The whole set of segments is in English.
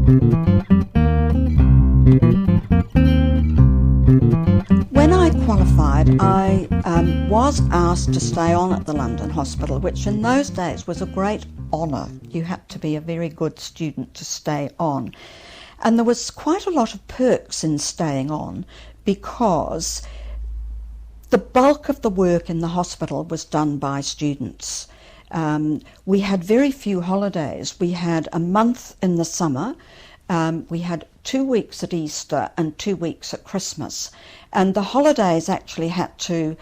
When I qualified, I was asked to stay on at the London Hospital, which in those days was a great honour. You had to be a very good student to stay on. And there was quite a lot of perks in staying on because the bulk of the work in the hospital was done by students. We had very few holidays. We had a month in the summer. We had 2 weeks at Easter and 2 weeks at Christmas. And the holidays actually had to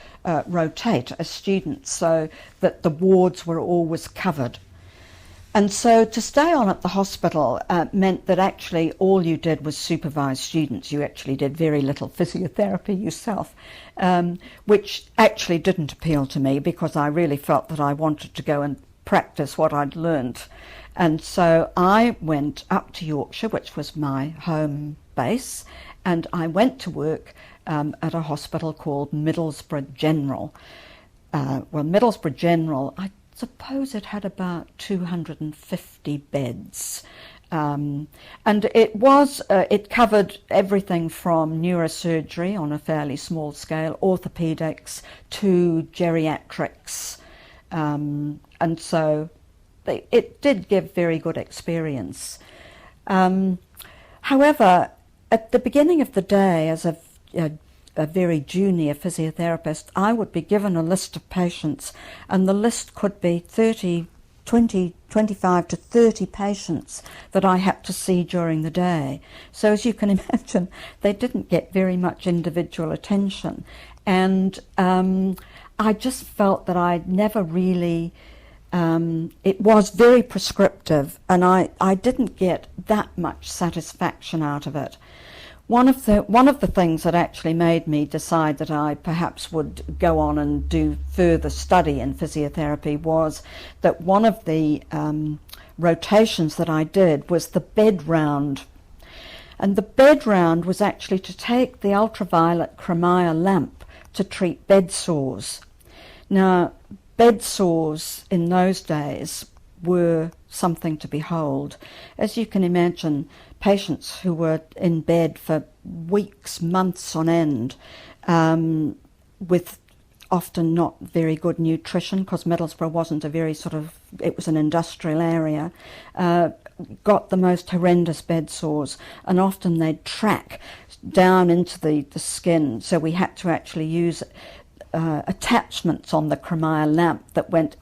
rotate as students so that the wards were always covered. And so to stay on at the hospital meant that actually all you did was supervise students. You actually did very little physiotherapy yourself, which actually didn't appeal to me because I really felt that I wanted to go and practice what I'd learnt. And so I went up to Yorkshire, which was my home base, and I went to work at a hospital called Middlesbrough General. Middlesbrough General, I suppose it had about 250 beds. And it covered everything from neurosurgery on a fairly small scale, orthopedics, to geriatrics. And so it did give very good experience. However, at the beginning of the day, as a very junior physiotherapist, I would be given a list of patients, and the list could be 25 to 30 patients that I had to see during the day. So as you can imagine, they didn't get very much individual attention. And I just felt that I never really, it was very prescriptive, and I didn't get that much satisfaction out of it. One of the things that actually made me decide that I perhaps would go on and do further study in physiotherapy was that one of the rotations that I did was the bed round. And the bed round was actually to take the ultraviolet Cremia lamp to treat bed sores. Now, bed sores in those days were something to behold. As you can imagine, patients who were in bed for weeks, months on end, with often not very good nutrition, because Middlesbrough wasn't a very it was an industrial area, got the most horrendous bed sores, and often they'd track down into the skin, so we had to actually use attachments on the Cremia lamp that went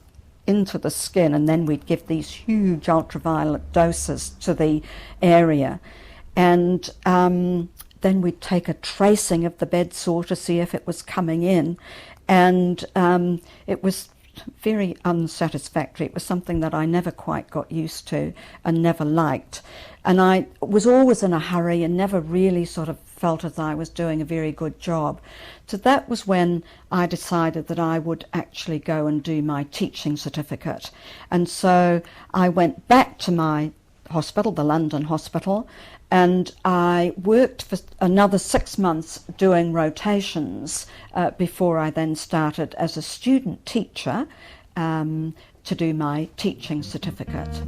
into the skin, and then we'd give these huge ultraviolet doses to the area, and then we'd take a tracing of the bed sore to see if it was coming in, and it was very unsatisfactory. It was something that I never quite got used to and never liked, and I was always in a hurry and never really felt as I was doing a very good job. So that was when I decided that I would actually go and do my teaching certificate. And so I went back to my hospital, the London Hospital, and I worked for another 6 months doing rotations before I then started as a student teacher to do my teaching certificate.